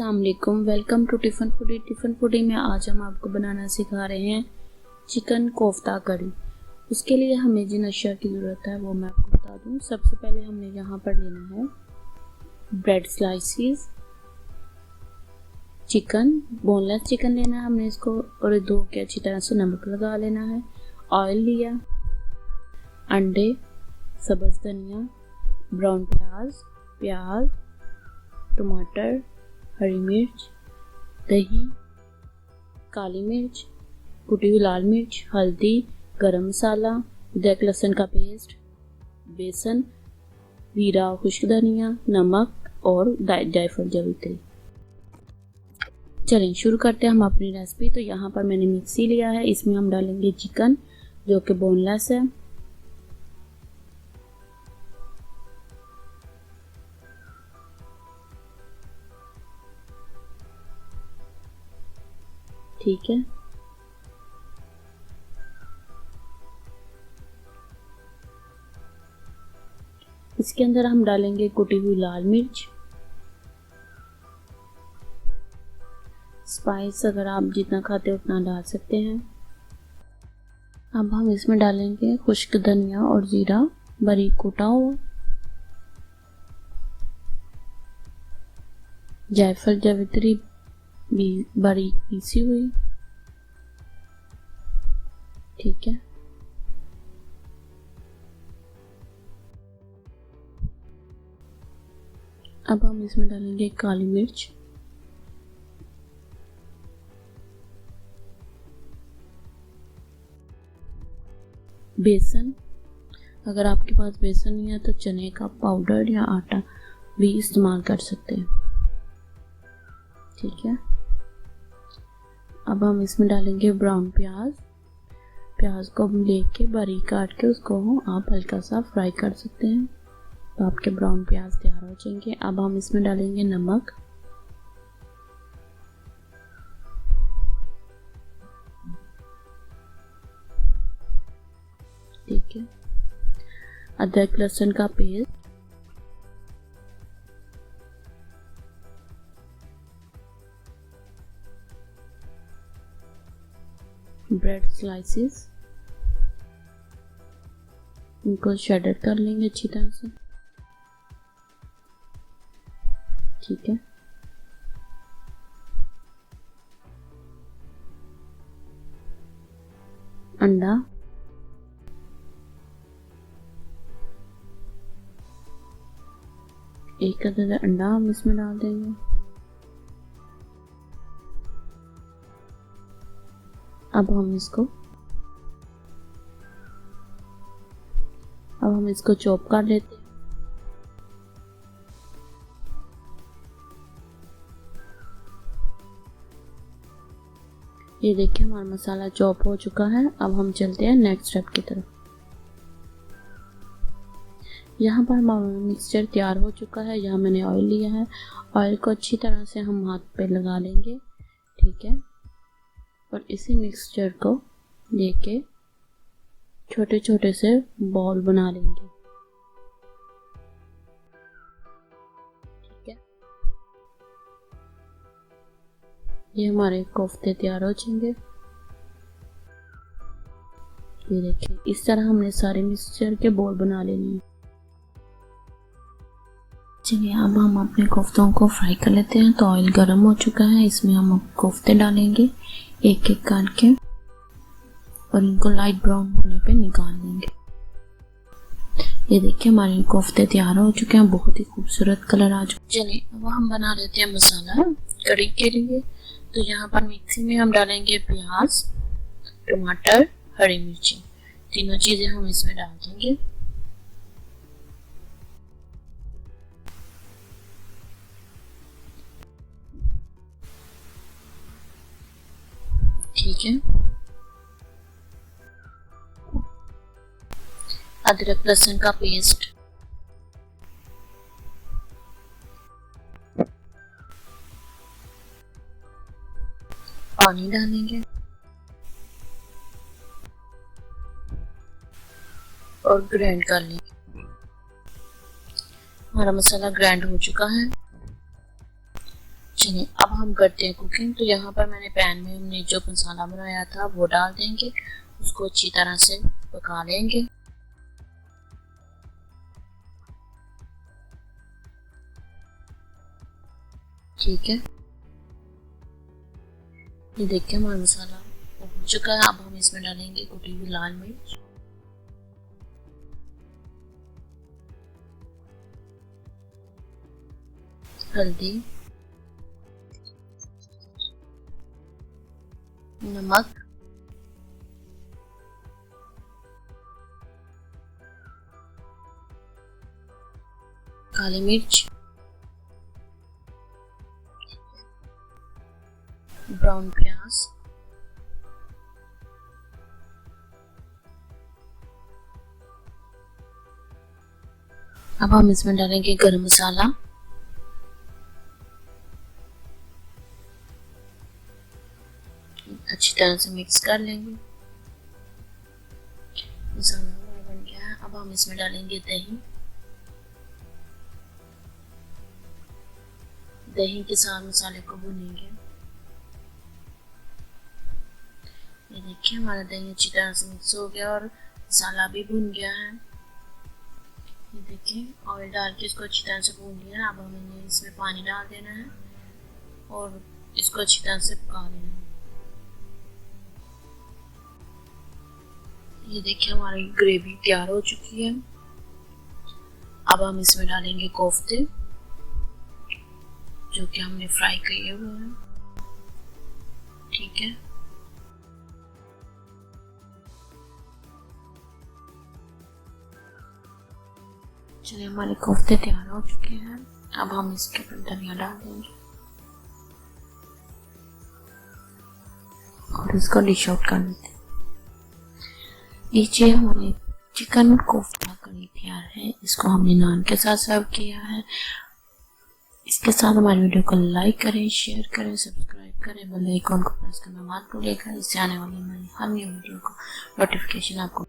अस्सलाम वालेकुम, welcome to Tiffin Foodie. Tiffin Foodie में आज हम आपको बनाना सिखा रहे हैं चिकन कोफ्ता करी। उसके लिए हमें जिन अशिया की ज़रूरत है वो मैं आपको बता दूं। सबसे पहले हमने यहाँ पर लेना है bread slices, chicken boneless chicken लेना है हमने इसको, और धो के अच्छी तरह से नमक लगा लेना है। ऑयल लिया, अंडे, सब्ज़ धनिया, ब्राउन प्याज, टमाटर, हरी मिर्च, दही, काली मिर्च, कुटी हुई लाल मिर्च, हल्दी, गरम मसाला, अदरक लहसुन का पेस्ट, बेसन, जीरा, खुश्क धनिया, नमक और जायफल जावित्री। चलें शुरू करते हैं हम अपनी रेसिपी। तो यहाँ पर मैंने मिक्सी लिया है, इसमें हम डालेंगे चिकन जो कि बोनलेस है। ठीक है, इसके अंदर हम डालेंगे कुटी हुई लाल मिर्च। स्पाइस अगर आप जितना खाते हो उतना डाल सकते हैं। अब हम इसमें डालेंगे खुश्क धनिया और जीरा बारीक कूटा हुआ, जायफल जावित्री भी बारीक पीसी हुई। ठीक है, अब हम इसमें डालेंगे काली मिर्च, बेसन। अगर आपके पास बेसन नहीं है तो चने का पाउडर या आटा भी इस्तेमाल कर सकते हैं। ठीक है, अब हम इसमें डालेंगे ब्राउन प्याज को हम लेके बारीक काट के उसको आप हल्का सा फ्राई कर सकते हैं, तो आपके ब्राउन प्याज तैयार हो जाएंगे। अब हम इसमें डालेंगे नमक, ठीक है, अदरक लहसुन का पेस्ट, ब्रेड स्लाइसिस, इनको शेडर कर लेंगे अच्छी तरह से। ठीक है, अंडा, एक अदद अंडा हम इसमें डाल देंगे। अब हम इसको चॉप कर लेते हैं। ये देखिए हमारा मसाला चॉप हो चुका है। अब हम चलते हैं नेक्स्ट स्टेप की तरफ। यहाँ पर हमारा मिक्सचर तैयार हो चुका है। यहाँ मैंने ऑयल लिया है, ऑयल को अच्छी तरह से हम हाथ पे लगा लेंगे। ठीक है, और इसी मिक्सचर को लेके छोटे छोटे से बॉल बना लेंगे। ठीक है, ये हमारे कोफ्ते तैयार हो जाएंगे। ये देखिए इस तरह हमने सारे मिक्सचर के बॉल बना लेने हैं। चलिए अब हम अपने कोफ्तों को फ्राई कर लेते हैं। तो ऑयल गर्म हो चुका है, इसमें हम कोफ्ते डालेंगे एक एक काट के, और इनको लाइट ब्राउन होने पे निकाल लेंगे। ये देखिए हमारे कोफ्ते तैयार हो चुके हैं, बहुत ही खूबसूरत कलर आ चुका है। चलिए अब हम बना लेते हैं मसाला करी के लिए। तो यहाँ पर मिक्सी में हम डालेंगे प्याज, टमाटर, हरी मिर्ची, तीनों चीजें हम इसमें डाल देंगे। ठीक है, अदरक लहसुन का पेस्ट, पानी डालेंगे और ग्राइंड कर लेंगे। हमारा मसाला ग्राइंड हो चुका है। चलिए अब हम करते हैं कुकिंग। तो यहाँ पर मैंने पैन में हमने जो मसाला बनाया था वो डाल देंगे, उसको अच्छी तरह से पका लेंगे। ठीक है, ये देखिए हमारा मसाला हो चुका है। अब हम इसमें डालेंगे कुटी हुई लाल मिर्च, हल्दी, नमक, काली मिर्च, ब्राउन प्याज, अब हम इसमें डालेंगे गरम मसाला, अच्छी तरह से मिक्स कर लेंगे। मसाला हमारा बन गया है। अब हम इसमें डालेंगे दही, दही के साथ मसाले को भूनेंगे। ये देखिए हमारा दही अच्छी तरह से मिक्स हो गया और मसाला भी भून गया है। ये देखिए ऑयल डाल के इसको अच्छी तरह से भून लिया। अब हमें इसमें पानी डाल देना है और इसको अच्छी तरह से पका लेना है। ये देखिए हमारी ग्रेवी तैयार हो चुकी है। अब हम इसमें डालेंगे कोफ्ते जो कि हमने फ्राई किए हुए हैं। ठीक है, चलिए हमारे कोफ्ते तैयार हो चुके हैं। अब हम इसके ऊपर धनिया डाल देंगे और इसको डिश आउट कर लेते हैं। लीजिए हमारे चिकन कोफ्ता करी तैयार है। इसको हमने नान के साथ सर्व किया है। इसके साथ हमारी वीडियो को लाइक करें, शेयर करें, सब्सक्राइब करें, बेल आइकन को प्रेस करना मत भूलिएगा। इससे आने वाली हमारी हर न्यू वीडियो को नोटिफिकेशन आपको